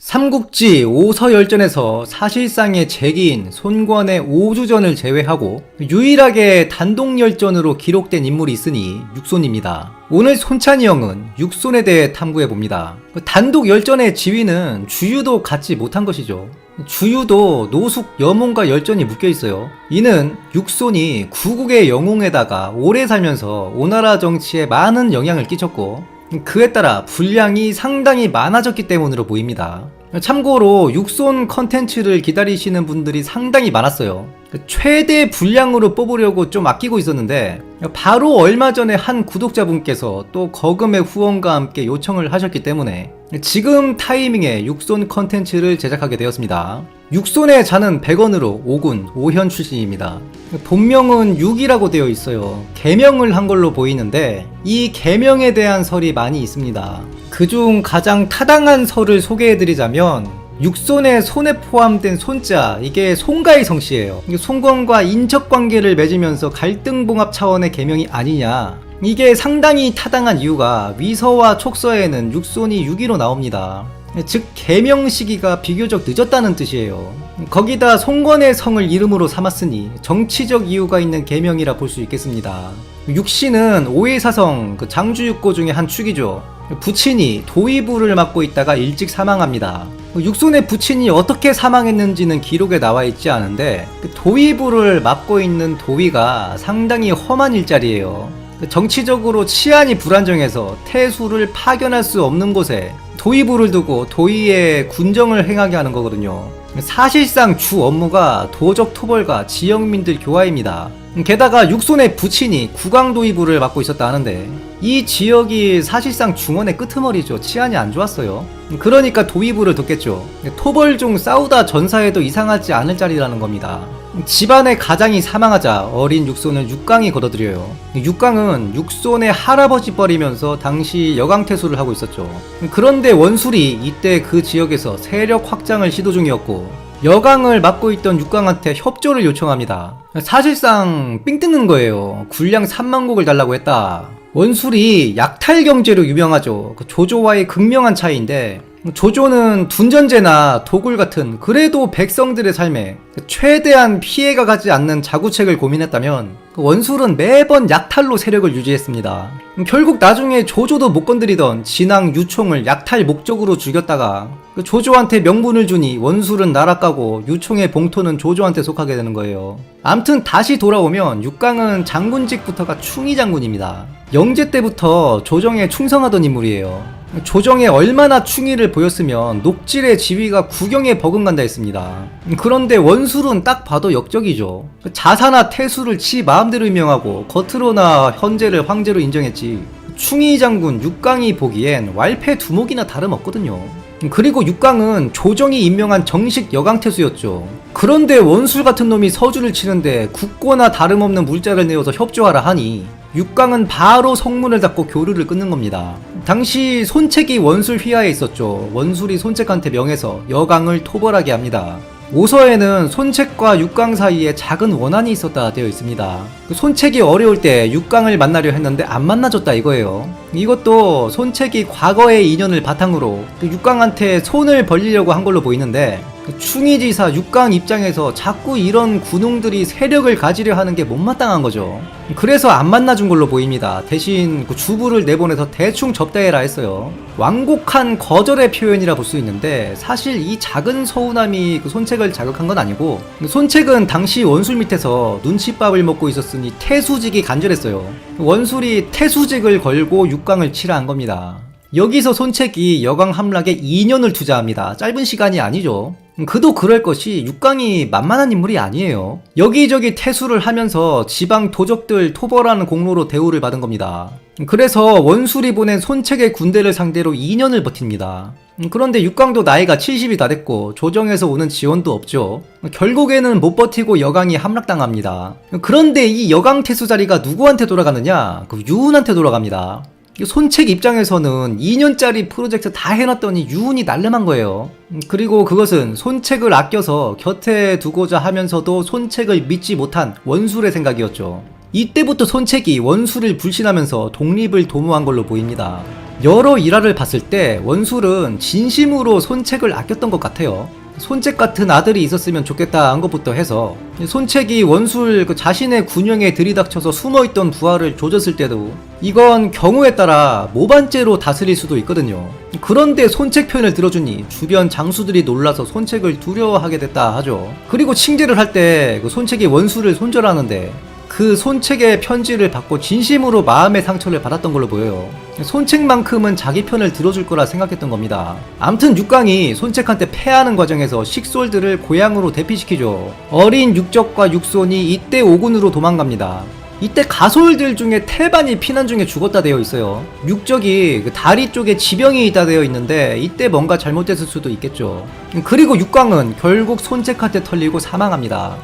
삼국지 오서열전에서 사실상의 재기인 손권의 오주전을 제외하고 유일하게 단독열전으로 기록된 인물이 있으니 육손입니다. 오늘 손찬이 형은 육손에 대해 탐구해봅니다. 단독열전의 지위는 주유도 갖지 못한 것이죠. 주유도 노숙, 여몽과 열전이 묶여있어요. 이는 육손이 구국의 영웅에다가 오래 살면서 오나라 정치에 많은 영향을 끼쳤고 그에 따라 분량이 상당히 많아졌기 때문으로 보입니다. 참고로 육손 컨텐츠를 기다리시는 분들이 상당히 많았어요. 최대 분량으로 뽑으려고 좀 아끼고 있었는데 바로 얼마 전에 한 구독자분께서 또 거금의 후원과 함께 요청을 하셨기 때문에 지금 타이밍에 육손 컨텐츠를 제작하게 되었습니다. 육손의 자는 100원으로 5군 5현 출신입니다. 본명은 6이라고 되어 있어요. 개명을 한 걸로 보이는데 이 개명에 대한 설이 많이 있습니다. 그중 가장 타당한 설을 소개해드리자면 육손의 손에 포함된 손자, 이게 손가의 성씨예요. 손권과 인척관계를 맺으면서 갈등봉합 차원의 개명이 아니냐, 이게 상당히 타당한 이유가 위서와 촉서에는 육손이 6위로 나옵니다. 즉 개명 시기가 비교적 늦었다는 뜻이에요. 거기다 손권의 성을 이름으로 삼았으니 정치적 이유가 있는 개명이라 볼 수 있겠습니다. 육씨는 오해사성 장주육고 중에 한 축이죠. 부친이 도위부를 맡고 있다가 일찍 사망합니다. 육손의 부친이 어떻게 사망했는지는 기록에 나와 있지 않은데 도위부를 맡고 있는 도위가 상당히 험한 일자리예요. 정치적으로 치안이 불안정해서 태수를 파견할 수 없는 곳에 도위부를 두고 도위의 군정을 행하게 하는 거거든요. 사실상 주 업무가 도적 토벌과 지역민들 교화입니다. 게다가 육손의 부친이 국왕도위부를 맡고 있었다 하는데 이 지역이 사실상 중원의 끄트머리죠. 치안이 안 좋았어요. 그러니까 도위부를 뒀겠죠. 토벌 중 싸우다 전사해도 이상하지 않을 자리라는 겁니다. 집안의 가장이 사망하자 어린 육손을 육강이 거둬들여요. 육강은 육손의 할아버지 뻘이면서 당시 여강태수를 하고 있었죠. 그런데 원술이 이때 그 지역에서 세력 확장을 시도 중이었고 여강을 맡고 있던 육강한테 협조를 요청합니다. 사실상 삥 뜯는 거예요. 군량 3만石을 달라고 했다. 원술이 약탈 경제로 유명하죠. 조조와의 극명한 차이인데 조조는 둔전제나 도굴 같은 그래도 백성들의 삶에 최대한 피해가 가지 않는 자구책을 고민했다면 원술은 매번 약탈로 세력을 유지했습니다. 결국 나중에 조조도 못 건드리던 진왕 유총을 약탈 목적으로 죽였다가 조조한테 명분을 주니 원술은 날아가고 유총의 봉토는 조조한테 속하게 되는 거예요. 암튼 다시 돌아오면 육강은 장군직부터가 충의 장군입니다. 영제 때부터 조정에 충성하던 인물이에요. 조정에 얼마나 충의를 보였으면 녹질의 지위가 구경에 버금간다 했습니다. 그런데 원술은 딱 봐도 역적이죠. 자사나 태수를 지 마음대로 임명하고 겉으로나 현재를 황제로 인정했지 충의 장군 육강이 보기엔 왈패 두목이나 다름없거든요. 그리고 육강은 조정이 임명한 정식 여강태수였죠. 그런데 원술 같은 놈이 서주를 치는데 국고나 다름없는 물자를 내어서 협조하라 하니 육강은 바로 성문을 닫고 교류를 끊는 겁니다. 당시 손책이 원술 휘하에 있었죠. 원술이 손책한테 명해서 여강을 토벌하게 합니다. 오서에는 손책과 육강 사이에 작은 원한이 있었다 되어 있습니다. 손책이 어려울 때 육강을 만나려 했는데 안 만나줬다 이거예요. 이것도 손책이 과거의 인연을 바탕으로 육강한테 손을 벌리려고 한 걸로 보이는데 충의지사 육강 입장에서 자꾸 이런 군웅들이 세력을 가지려 하는 게 못마땅한 거죠. 그래서 안 만나준 걸로 보입니다. 대신 주부를 내보내서 대충 접대해라 했어요. 완곡한 거절의 표현이라 볼 수 있는데 사실 이 작은 서운함이 손책을 자극한 건 아니고 손책은 당시 원술 밑에서 눈칫밥을 먹고 있었으니 태수직이 간절했어요. 원술이 태수직을 걸고 육강을 치라 한 겁니다. 여기서 손책이 여강 함락에 2년을 투자합니다. 짧은 시간이 아니죠. 그도 그럴 것이 육강이 만만한 인물이 아니에요. 여기저기 태수를 하면서 지방 도적들 토벌하는 공로로 대우를 받은 겁니다. 그래서 원술이 보낸 손책의 군대를 상대로 2년을 버팁니다. 그런데 육강도 나이가 70이 다 됐고 조정에서 오는 지원도 없죠. 결국에는 못 버티고 여강이 함락당합니다. 그런데 이 여강 태수 자리가 누구한테 돌아가느냐? 유훈한테 돌아갑니다. 손책 입장에서는 2년짜리 프로젝트 다 해놨더니 유훈이 날름한 거예요. 그리고 그것은 손책을 아껴서 곁에 두고자 하면서도 손책을 믿지 못한 원술의 생각이었죠. 이때부터 손책이 원술을 불신하면서 독립을 도모한 걸로 보입니다. 여러 일화를 봤을 때 원술은 진심으로 손책을 아꼈던 것 같아요. 손책 같은 아들이 있었으면 좋겠다 한 것부터 해서 손책이 원술 자신의 군영에 들이닥쳐서 숨어있던 부하를 조졌을 때도 이건 경우에 따라 모반죄로 다스릴 수도 있거든요. 그런데 손책 편을 들어주니 주변 장수들이 놀라서 손책을 두려워하게 됐다 하죠. 그리고 칭제를 할 때 손책이 원술을 손절하는데 그 손책의 편지를 받고 진심으로 마음의 상처를 받았던 걸로 보여요. 손책만큼은 자기 편을 들어줄 거라 생각했던 겁니다. 암튼 육강이 손책한테 패하는 과정에서 식솔들을 고향으로 대피시키죠. 어린 육적과 육손이 이때 오군으로 도망갑니다. 이때 가솔들 중에 태반이 피난 중에 죽었다 되어 있어요. 육적이 다리 쪽에 지병이 있다 되어 있는데 이때 뭔가 잘못됐을 수도 있겠죠. 그리고 육강은 결국 손책한테 털리고 사망합니다.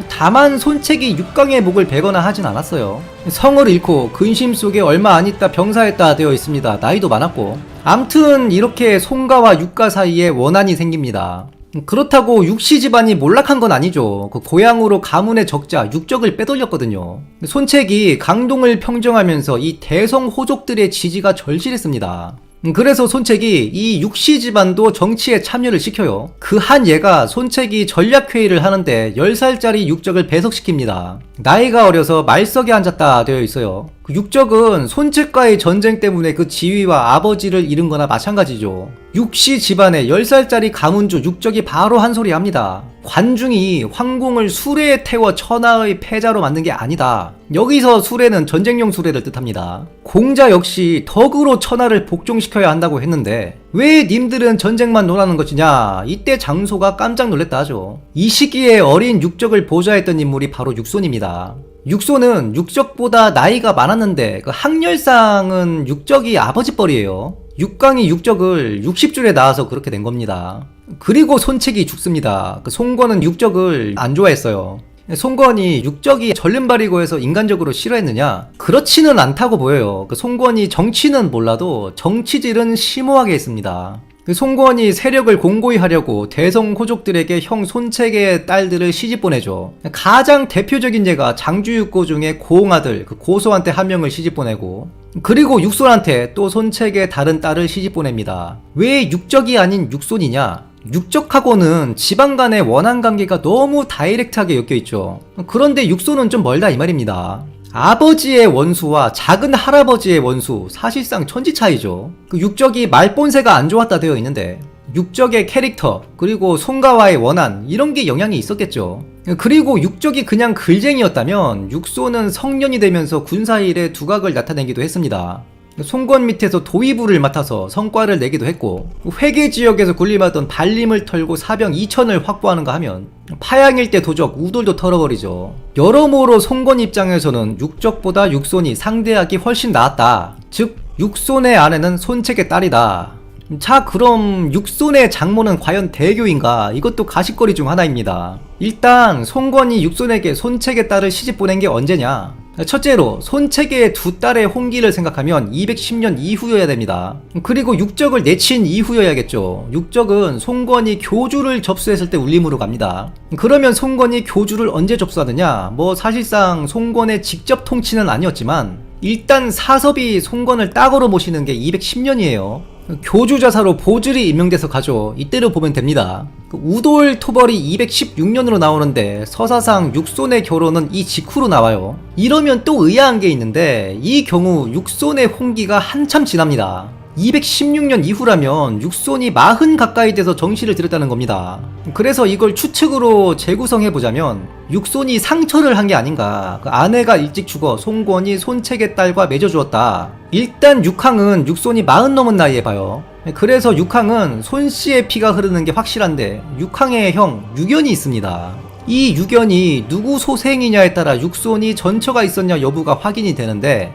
다만 손책이 육강의 목을 베거나 하진 않았어요. 성을 잃고 근심 속에 얼마 안 있다 병사했다 되어 있습니다. 나이도 많았고. 암튼 이렇게 손가와 육가 사이에 원한이 생깁니다. 그렇다고 육시 집안이 몰락한 건 아니죠. 그 고향으로 가문의 적자 육적을 빼돌렸거든요. 손책이 강동을 평정하면서 이 대성 호족들의 지지가 절실했습니다. 그래서 손책이 이 육시 집안도 정치에 참여를 시켜요. 그 한 예가 손책이 전략회의를 하는데 10살짜리 육적을 배석시킵니다. 나이가 어려서 말석에 앉았다 되어 있어요. 그 육적은 손책과의 전쟁 때문에 그 지위와 아버지를 잃은 거나 마찬가지죠. 육시 집안의 10살짜리 가문주 육적이 바로 한 소리 합니다. 관중이 황궁을 수레에 태워 천하의 패자로 만든 게 아니다. 여기서 수레는 전쟁용 수레를 뜻합니다. 공자 역시 덕으로 천하를 복종시켜야 한다고 했는데 왜 님들은 전쟁만 논하는 것이냐. 이때 장소가 깜짝 놀랐다 하죠. 이 시기에 어린 육적을 보좌했던 인물이 바로 육손입니다. 육손은 육적보다 나이가 많았는데 그 학렬상은 육적이 아버지뻘이에요. 육강이 육적을 60줄에 낳아서 그렇게 된 겁니다. 그리고 손책이 죽습니다. 그 송건은 육적을 안 좋아했어요. 송건이 육적이 절름발이고 해서 인간적으로 싫어했느냐? 그렇지는 않다고 보여요. 그 송건이 정치는 몰라도 정치질은 심오하게 했습니다. 그 송건이 세력을 공고히 하려고 대성 호족들에게 형 손책의 딸들을 시집 보내죠. 가장 대표적인 예가 장주육고 중에 고홍아들 그 고소한테 한 명을 시집 보내고 그리고 육손한테 또 손책의 다른 딸을 시집 보냅니다. 왜 육적이 아닌 육손이냐? 육적하고는 지방 간의 원한 관계가 너무 다이렉트하게 엮여있죠. 그런데 육손은 좀 멀다 이 말입니다. 아버지의 원수와 작은 할아버지의 원수 사실상 천지 차이죠. 그 육적이 말본세가 안 좋았다 되어 있는데 육적의 캐릭터 그리고 손가와의 원한 이런 게 영향이 있었겠죠. 그리고 육적이 그냥 글쟁이였다면 육손은 성년이 되면서 군사일에 두각을 나타내기도 했습니다. 송건 밑에서 도위부를 맡아서 성과를 내기도 했고 회계 지역에서 군림하던 발림을 털고 사병 2천을 확보하는가 하면 파양일 때 도적 우돌도 털어버리죠. 여러모로 송건 입장에서는 육적보다 육손이 상대하기 훨씬 나았다. 즉 육손의 아내는 손책의 딸이다. 자, 그럼 육손의 장모는 과연 대교인가? 이것도 가십거리 중 하나입니다. 일단 송건이 육손에게 손책의 딸을 시집 보낸 게 언제냐? 첫째로 손책의 두 딸의 홍기를 생각하면 210년 이후여야 됩니다. 그리고 육적을 내친 이후여야겠죠. 육적은 송건이 교주를 접수했을 때 울림으로 갑니다. 그러면 송건이 교주를 언제 접수하느냐? 뭐 사실상 송건의 직접 통치는 아니었지만 일단 사섭이 송건을 딱으로 모시는 게 210년이에요. 교주자사로 보즐이 임명돼서 가죠. 이때로 보면 됩니다. 우돌 토벌이 216년으로 나오는데 서사상 육손의 결혼은 이 직후로 나와요. 이러면 또 의아한 게 있는데 이 경우 육손의 홍기가 한참 지납니다. 216년 이후라면 육손이 40 가까이 돼서 정시를 들였다는 겁니다. 그래서 이걸 추측으로 재구성해보자면 육손이 상처를 한 게 아닌가. 그 아내가 일찍 죽어 송건이 손책의 딸과 맺어주었다. 일단 육항은 육손이 40 넘은 나이에 봐요. 그래서 육항은 손씨의 피가 흐르는 게 확실한데 육항의 형 유견이 있습니다. 이 유견이 누구 소생이냐에 따라 육손이 전처가 있었냐 여부가 확인이 되는데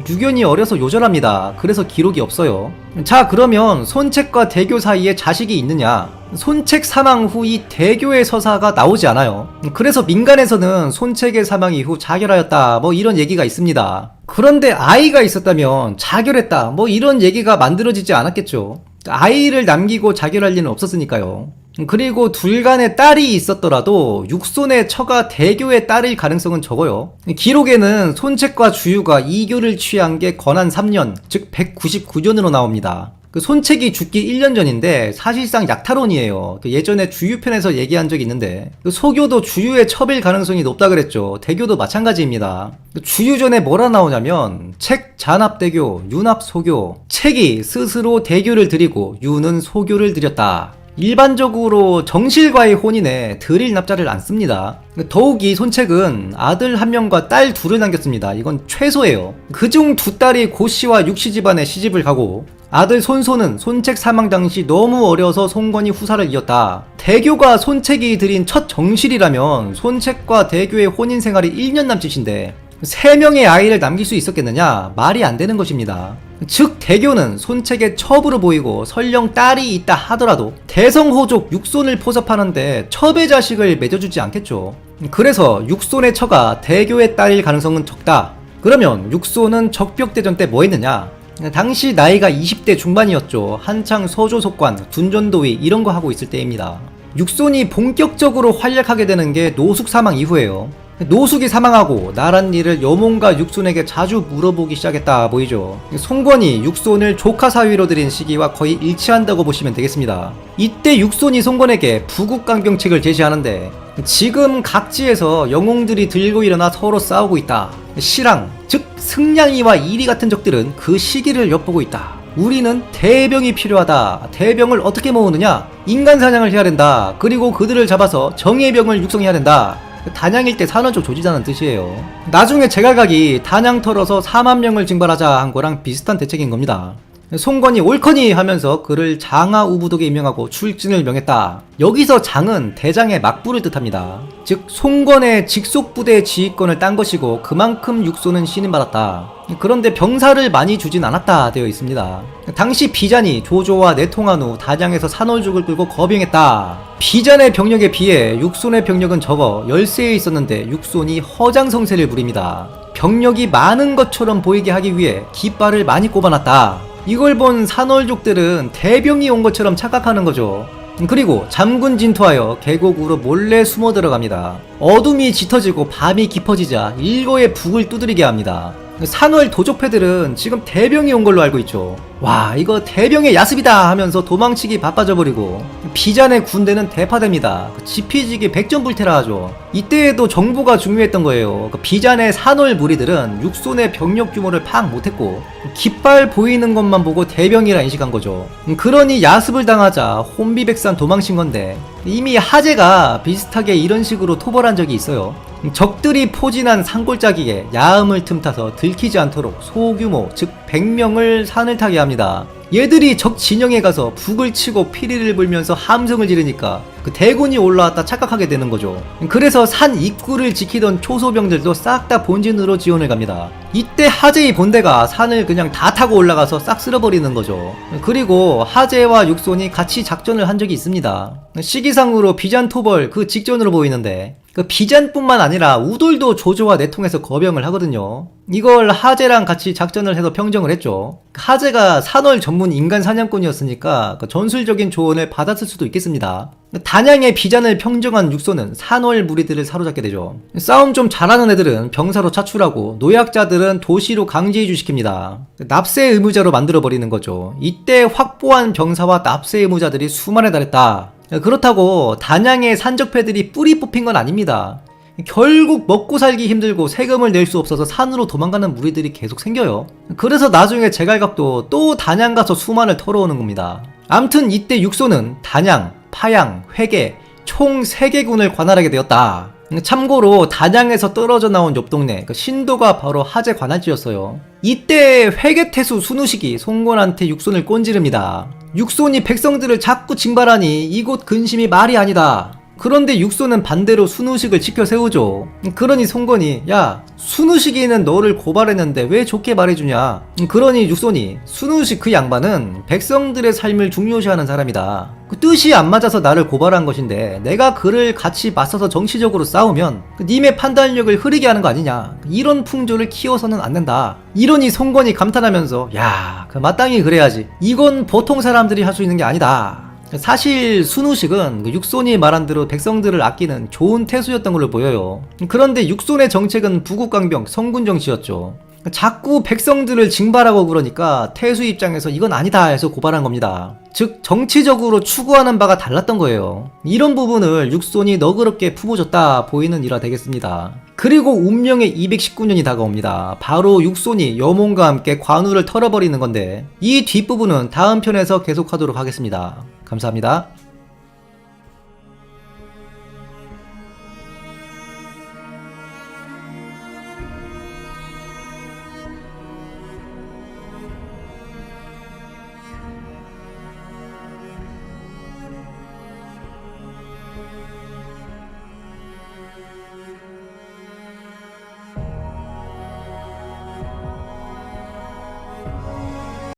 유견이 어려서 요절합니다. 그래서 기록이 없어요. 자, 그러면 손책과 대교 사이에 자식이 있느냐? 손책 사망 후 이 대교의 서사가 나오지 않아요. 그래서 민간에서는 손책의 사망 이후 자결하였다 뭐 이런 얘기가 있습니다. 그런데 아이가 있었다면 자결했다 뭐 이런 얘기가 만들어지지 않았겠죠. 아이를 남기고 자결할 리는 없었으니까요. 그리고 둘 간에 딸이 있었더라도 육손의 처가 대교의 딸일 가능성은 적어요. 기록에는 손책과 주유가 이교를 취한 게 건한 3년, 즉 199년으로 나옵니다. 손책이 죽기 1년 전인데 사실상 약탈원이에요. 예전에 주유편에서 얘기한 적이 있는데 소교도 주유의 첩일 가능성이 높다 그랬죠. 대교도 마찬가지입니다. 주유전에 뭐라 나오냐면 책, 잔압대교, 윤압, 소교. 책이 스스로 대교를 드리고 유는 소교를 드렸다. 일반적으로 정실과의 혼인에 드릴 납자를 안 씁니다. 더욱이 손책은 아들 1명과 딸 2을 남겼습니다. 이건 최소예요. 그중 2딸이 고씨와 육씨 집안에 시집을 가고 아들 손소는 손책 사망 당시 너무 어려서 송건이 후사를 이었다. 대교가 손책이 드린 첫 정실이라면 손책과 대교의 혼인 생활이 1년 남짓인데 3명의 아이를 남길 수 있었겠느냐? 말이 안 되는 것입니다. 즉 대교는 손책의 첩으로 보이고 설령 딸이 있다 하더라도 대성호족 육손을 포섭하는데 첩의 자식을 맺어주지 않겠죠. 그래서 육손의 처가 대교의 딸일 가능성은 적다. 그러면 육손은 적벽대전 때 뭐 했느냐? 당시 나이가 20대 중반이었죠. 한창 서조속관, 둔전도위 이런 거 하고 있을 때입니다. 육손이 본격적으로 활약하게 되는 게 노숙 사망 이후예요. 노숙이 사망하고 나란 일을 여몽과 육손에게 자주 물어보기 시작했다 보이죠. 송건이 육손을 조카 사위로 들인 시기와 거의 일치한다고 보시면 되겠습니다. 이때 육손이 송건에게 부국강병책을 제시하는데 지금 각지에서 영웅들이 들고 일어나 서로 싸우고 있다. 시랑, 즉 승냥이와 이리 같은 적들은 그 시기를 엿보고 있다. 우리는 대병이 필요하다. 대병을 어떻게 모으느냐? 인간 사냥을 해야 된다. 그리고 그들을 잡아서 정예병을 육성해야 된다. 단양일 때 산원조 조지자는 뜻이에요. 나중에 제갈각이 단양 털어서 4만 명을 징발하자 한 거랑 비슷한 대책인 겁니다. 송건이 옳거니 하면서 그를 장하우부독에 임명하고 출진을 명했다. 여기서 장은 대장의 막부를 뜻합니다. 즉 송건의 직속부대 지휘권을 딴 것이고 그만큼 육손은 신임받았다. 그런데 병사를 많이 주진 않았다 되어 있습니다. 당시 비잔이 조조와 내통한 후 단양에서 산월족을 끌고 거병했다. 비잔의 병력에 비해 육손의 병력은 적어 열세에 있었는데 육손이 허장성세를 부립니다. 병력이 많은 것처럼 보이게 하기 위해 깃발을 많이 꼽아놨다. 이걸 본 산월족들은 대병이 온 것처럼 착각하는 거죠. 그리고 잠군 진토하여 계곡으로 몰래 숨어 들어갑니다. 어둠이 짙어지고 밤이 깊어지자 일거의 북을 두드리게 합니다. 산월 도적패들은 지금 대병이 온 걸로 알고 있죠. 와, 이거 대병의 야습이다 하면서 도망치기 바빠져 버리고 비잔의 군대는 대파됩니다. 지피지기 백전불태라 하죠. 이때에도 정보가 중요했던 거예요. 비잔의 산월 무리들은 육손의 병력 규모를 파악 못했고 깃발 보이는 것만 보고 대병이라 인식한 거죠. 그러니 야습을 당하자 혼비백산 도망친 건데 이미 하재가 비슷하게 이런 식으로 토벌한 적이 있어요. 적들이 포진한 산골짜기에 야음을 틈타서 들키지 않도록 소규모 즉 100명을 산을 타게 합니다. 얘들이 적 진영에 가서 북을 치고 피리를 불면서 함성을 지르니까 그 대군이 올라왔다 착각하게 되는 거죠. 그래서 산 입구를 지키던 초소병들도 싹 다 본진으로 지원을 갑니다. 이때 하재의 본대가 산을 그냥 다 타고 올라가서 싹 쓸어버리는 거죠. 그리고 하재와 육손이 같이 작전을 한 적이 있습니다. 시기상으로 비잔 토벌 그 직전으로 보이는데 그 비잔뿐만 아니라 우돌도 조조와 내통해서 거병을 하거든요. 이걸 하재랑 같이 작전을 해서 평정을 했죠. 하재가 산월 전문 인간 사냥꾼이었으니까 그 전술적인 조언을 받았을 수도 있겠습니다. 단양의 비잔을 평정한 육손은 산월 무리들을 사로잡게 되죠. 싸움 좀 잘하는 애들은 병사로 차출하고 노약자들은 도시로 강제 이주시킵니다. 납세 의무자로 만들어버리는 거죠. 이때 확보한 병사와 납세 의무자들이 수만에 달했다. 그렇다고 단양의 산적패들이 뿌리 뽑힌 건 아닙니다. 결국 먹고 살기 힘들고 세금을 낼 수 없어서 산으로 도망가는 무리들이 계속 생겨요. 그래서 나중에 제갈각도 또 단양 가서 수만을 털어오는 겁니다. 암튼 이때 육손은 단양, 파양, 회계 총 3개군을 관할하게 되었다. 참고로 단양에서 떨어져 나온 옆 동네 신도가 바로 하재 관할지였어요. 이때 회계태수 순우식이 송건한테 육손을 꼰지릅니다. 육손이 백성들을 자꾸 징발하니 이곳 근심이 말이 아니다. 그런데 육손은 반대로 순우식을 지켜 세우죠. 그러니 송건이 야 순우식이는 너를 고발했는데 왜 좋게 말해주냐. 그러니 육손이 순우식 그 양반은 백성들의 삶을 중요시하는 사람이다. 그 뜻이 안 맞아서 나를 고발한 것인데 내가 그를 같이 맞서서 정치적으로 싸우면 님의 판단력을 흐리게 하는 거 아니냐. 이런 풍조를 키워서는 안 된다. 이러니 송건이 감탄하면서 야 그 마땅히 그래야지. 이건 보통 사람들이 할 수 있는 게 아니다. 사실 순우식은 육손이 말한 대로 백성들을 아끼는 좋은 태수였던 걸로 보여요. 그런데 육손의 정책은 부국강병 성군 정치였죠. 자꾸 백성들을 징발하고 그러니까 태수 입장에서 이건 아니다 해서 고발한 겁니다. 즉 정치적으로 추구하는 바가 달랐던 거예요. 이런 부분을 육손이 너그럽게 품어줬다 보이는 일화 되겠습니다. 그리고 운명의 219년이 다가옵니다. 바로 육손이 여몽과 함께 관우를 털어버리는 건데 이 뒷부분은 다음 편에서 계속하도록 하겠습니다. 감사합니다.